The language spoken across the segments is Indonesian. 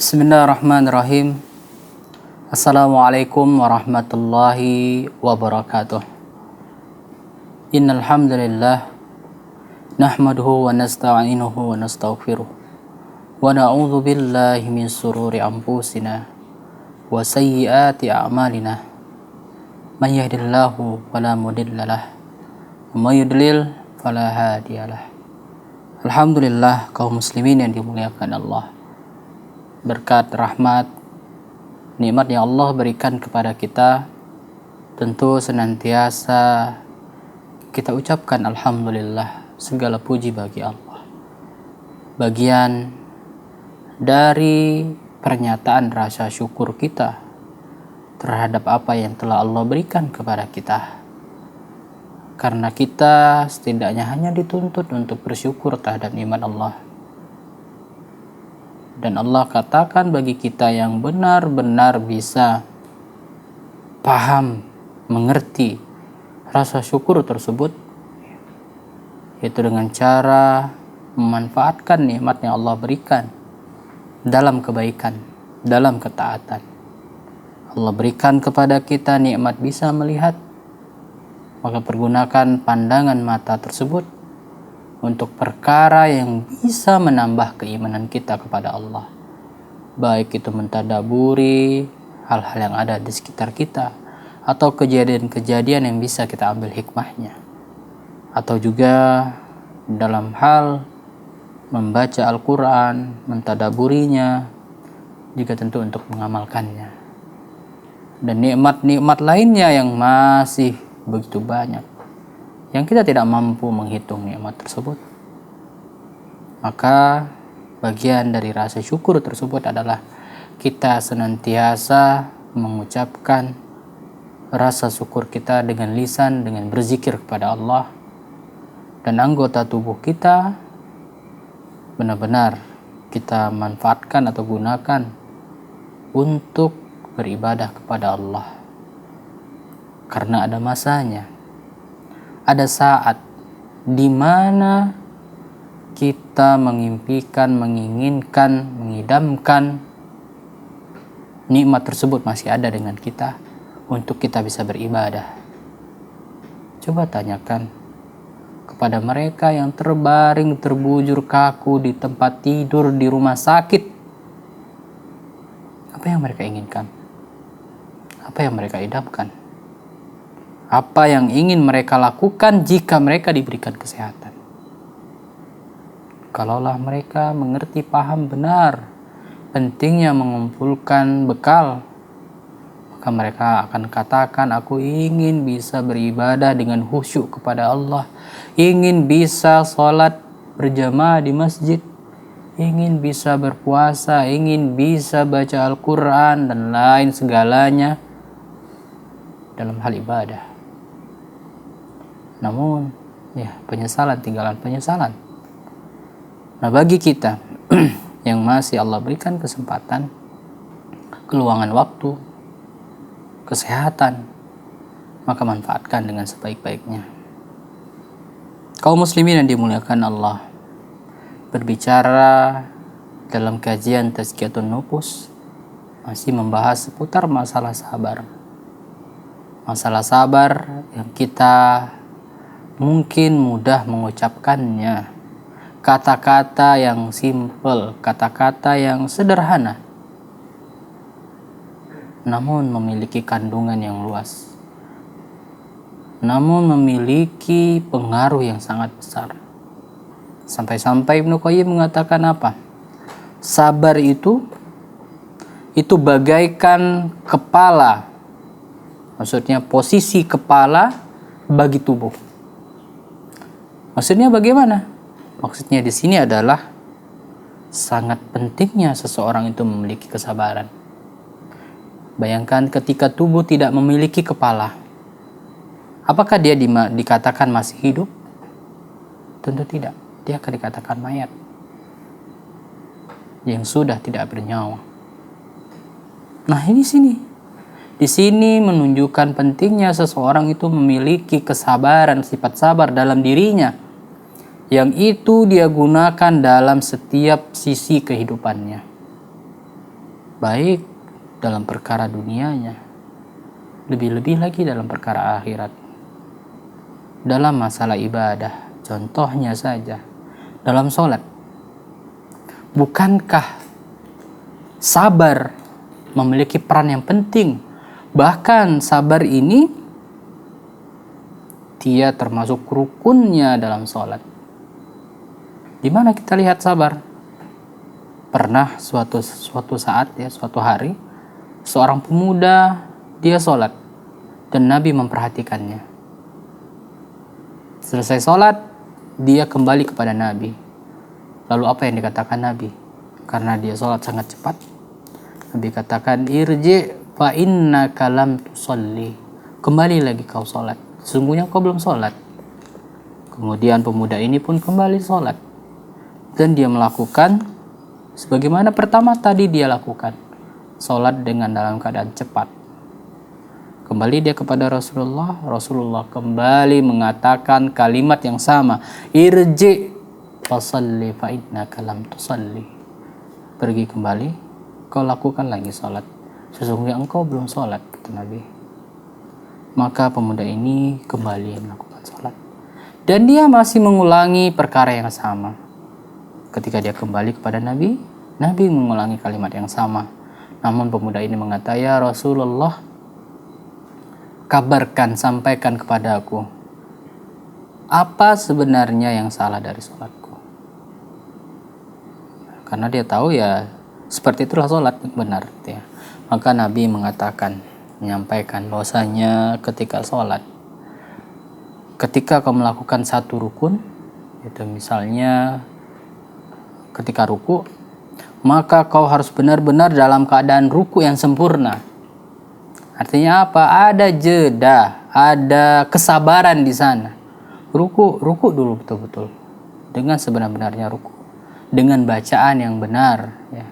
Bismillahirrahmanirrahim. Assalamualaikum warahmatullahi wabarakatuh. Innal hamdalillah nahmaduhu wa nasta'inuhu wa nastaghfiruh wa na'udzu billahi min shururi anfusina wa sayyiati a'malina. May yahdihillahu fala mudhillalah wa may yudlil fala hadiyalah. Alhamdulillah, kaum muslimin yang dimuliakan Allah. Berkat rahmat nikmat yang Allah berikan kepada kita, tentu senantiasa kita ucapkan alhamdulillah, segala puji bagi Allah. Bagian dari pernyataan rasa syukur kita terhadap apa yang telah Allah berikan kepada kita, karena kita setidaknya hanya dituntut untuk bersyukur terhadap nikmat Allah. Dan Allah katakan bagi kita yang benar-benar bisa paham, mengerti rasa syukur tersebut, yaitu dengan cara memanfaatkan nikmat yang Allah berikan dalam kebaikan, dalam ketaatan. Allah berikan kepada kita nikmat bisa melihat, maka pergunakan pandangan mata tersebut untuk perkara yang bisa menambah keimanan kita kepada Allah, baik itu mentadaburi hal-hal yang ada di sekitar kita, atau kejadian-kejadian yang bisa kita ambil hikmahnya, atau juga dalam hal membaca Al-Quran, mentadaburinya, juga tentu untuk mengamalkannya. Dan nikmat-nikmat lainnya yang masih begitu banyak, yang kita tidak mampu menghitung nikmat tersebut. Maka bagian dari rasa syukur tersebut adalah kita senantiasa mengucapkan rasa syukur kita dengan lisan, dengan berzikir kepada Allah, dan anggota tubuh kita benar-benar kita manfaatkan atau gunakan untuk beribadah kepada Allah. Karena ada masanya, ada saat di mana kita mengimpikan, menginginkan, mengidamkan nikmat tersebut masih ada dengan kita untuk kita bisa beribadah. Coba tanyakan kepada mereka yang terbaring, terbujur kaku di tempat tidur di rumah sakit, apa yang mereka inginkan? Apa yang mereka idamkan? Apa yang ingin mereka lakukan jika mereka diberikan kesehatan? Kalaulah mereka mengerti, paham benar pentingnya mengumpulkan bekal, maka mereka akan katakan, aku ingin bisa beribadah dengan khusyuk kepada Allah, ingin bisa sholat berjamaah di masjid, ingin bisa berpuasa, ingin bisa baca Al-Quran dan lain segalanya dalam hal ibadah. Namun penyesalan, tinggalan penyesalan. Nah, bagi kita yang masih Allah berikan kesempatan, keluangan waktu, kesehatan, maka manfaatkan dengan sebaik-baiknya. Kaum muslimin yang dimuliakan Allah, berbicara dalam kajian Tazkiyatun Nufus masih membahas seputar masalah sabar. Masalah sabar yang kita mungkin mudah mengucapkannya, kata-kata yang simple, kata-kata yang sederhana, namun memiliki kandungan yang luas, namun memiliki pengaruh yang sangat besar. Sampai-sampai Ibnu Qayyim mengatakan apa? Sabar itu bagaikan kepala, maksudnya posisi kepala bagi tubuh. Maksudnya bagaimana? Maksudnya di sini adalah sangat pentingnya seseorang itu memiliki kesabaran. Bayangkan ketika tubuh tidak memiliki kepala, apakah dia dikatakan masih hidup? Tentu tidak. Dia akan dikatakan mayat yang sudah tidak bernyawa. Nah, ini sini. Di sini menunjukkan pentingnya seseorang itu memiliki kesabaran, sifat sabar dalam dirinya, yang itu dia gunakan dalam setiap sisi kehidupannya. baik dalam perkara dunianya, lebih-lebih lagi dalam perkara akhirat. Dalam masalah ibadah, contohnya saja dalam sholat, bukankah sabar memiliki peran yang penting? Bahkan sabar ini dia termasuk rukunnya dalam sholat. Di mana kita lihat sabar? Pernah suatu saat ya, suatu hari, seorang pemuda dia sholat dan Nabi memperhatikannya. Selesai sholat, dia kembali kepada Nabi. Lalu apa yang dikatakan Nabi? Karena dia sholat sangat cepat, Nabi katakan, irji fa innaka lam tusalli. Kembali lagi kau sholat, sesungguhnya kau belum sholat. Kemudian pemuda ini pun kembali sholat, dan dia melakukan sebagaimana pertama tadi dia lakukan, sholat dengan dalam keadaan cepat. Kembali dia kepada Rasulullah, Rasulullah kembali mengatakan kalimat yang sama, irji fasalli fa innaka lam tusalli. Pergi kembali, kau lakukan lagi sholat, sesungguhnya engkau belum sholat, kata Nabi. Maka pemuda ini kembali melakukan sholat, dan dia masih mengulangi perkara yang sama. Ketika dia kembali kepada Nabi, Nabi mengulangi kalimat yang sama. Namun pemuda ini mengatakan, ya Rasulullah, kabarkan, sampaikan kepada aku, apa sebenarnya yang salah dari sholatku? Karena dia tahu ya seperti itulah sholat yang benar. Ya. Maka Nabi mengatakan, menyampaikan bahwasanya ketika sholat, ketika kau melakukan satu rukun, itu misalnya ketika ruku, maka kau harus benar-benar dalam keadaan ruku yang sempurna. Artinya apa? Ada jeda, ada kesabaran di sana. Ruku dulu betul-betul dengan sebenar-benarnya ruku, dengan bacaan yang benar. Ya.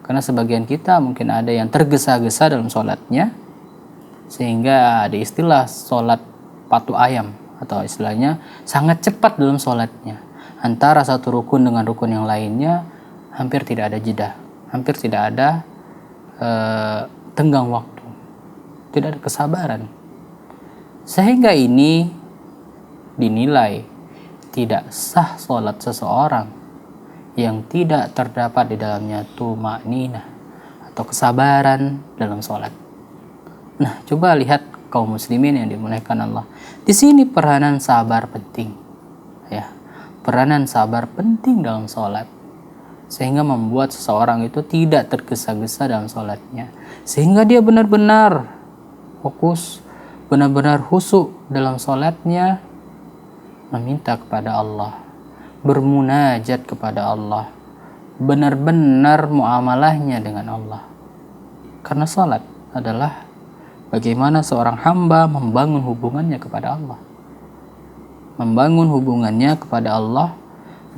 Karena sebagian kita mungkin ada yang tergesa-gesa dalam sholatnya, sehingga ada istilah sholat patu ayam, atau istilahnya sangat cepat dalam sholatnya. Antara satu rukun dengan rukun yang lainnya hampir tidak ada jeda, hampir tidak ada tenggang waktu, tidak ada kesabaran, sehingga ini dinilai tidak sah sholat seseorang yang tidak terdapat di dalamnya tumakninah atau kesabaran dalam sholat. Nah, coba lihat kaum muslimin yang dimuliakan Allah. Di sini peranan sabar penting, ya. Peranan sabar penting dalam sholat, sehingga membuat seseorang itu tidak tergesa-gesa dalam sholatnya, sehingga dia benar-benar fokus, benar-benar khusyuk dalam sholatnya, meminta kepada Allah, bermunajat kepada Allah, benar-benar muamalahnya dengan Allah. Karena sholat adalah bagaimana seorang hamba membangun hubungannya kepada Allah, membangun hubungannya kepada Allah,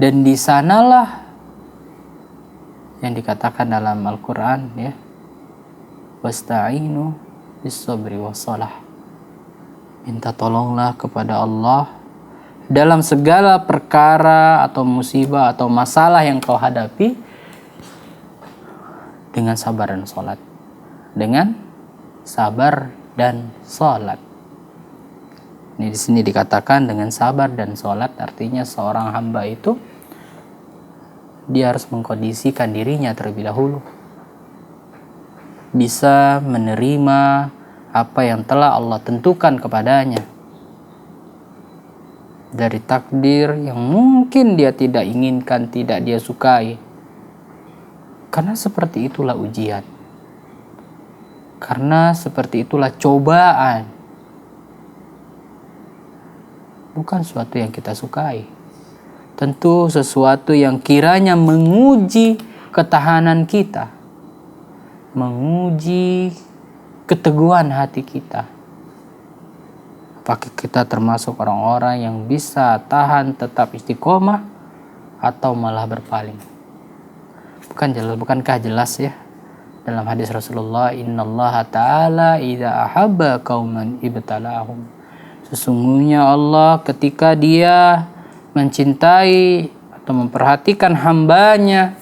dan di sanalah yang dikatakan dalam Al-Quran, ya, wasta'inu bis-sabri was-salah. Minta tolonglah kepada Allah dalam segala perkara atau musibah atau masalah yang kau hadapi dengan sabar dan sholat. Dengan sabar dan sholat. Ini di sini dikatakan dengan sabar dan sholat, artinya seorang hamba itu dia harus mengkondisikan dirinya terlebih dahulu, bisa menerima apa yang telah Allah tentukan kepadanya dari takdir yang mungkin dia tidak inginkan, tidak dia sukai. Karena seperti itulah ujian, karena seperti itulah cobaan. Bukan sesuatu yang kita sukai, tentu sesuatu yang kiranya menguji ketahanan kita, menguji keteguhan hati kita. Apakah kita termasuk orang-orang yang bisa tahan tetap istiqomah atau malah berpaling? Bukankah jelas ya dalam hadis Rasulullah, innallaha ta'ala idza ahabba qauman ibtalahum. Sesungguhnya Allah ketika dia mencintai atau memperhatikan hambanya,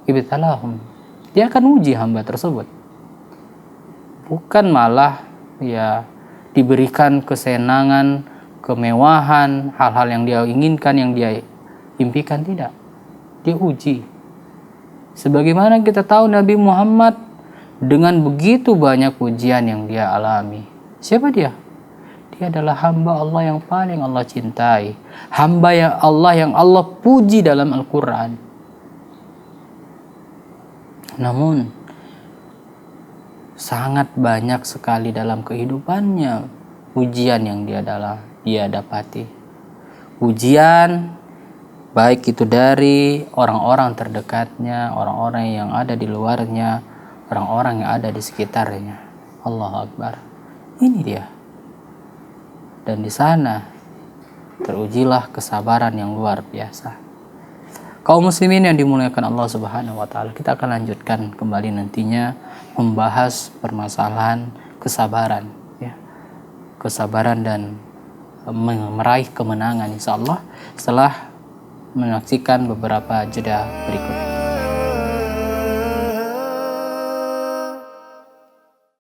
ibtalahum, Dia akan uji hamba tersebut. Bukan malah ya diberikan kesenangan, kemewahan, hal-hal yang dia inginkan, yang dia impikan, tidak. Dia uji. Sebagaimana kita tahu Nabi Muhammad dengan begitu banyak ujian yang dia alami. Siapa dia? Dia adalah hamba Allah yang paling Allah cintai. Hamba yang Allah puji dalam Al-Quran. Namun, sangat banyak sekali dalam kehidupannya ujian yang dia dapati. Ujian baik itu dari orang-orang terdekatnya, orang-orang yang ada di luarnya, orang-orang yang ada di sekitarnya. Allahu Akbar. Ini dia. Dan di sana terujilah kesabaran yang luar biasa. Kaum muslimin yang dimuliakan Allah Subhanahu wa taala, kita akan lanjutkan kembali nantinya membahas permasalahan kesabaran, ya. Kesabaran dan meraih kemenangan insyaallah setelah menyaksikan beberapa jeda berikut.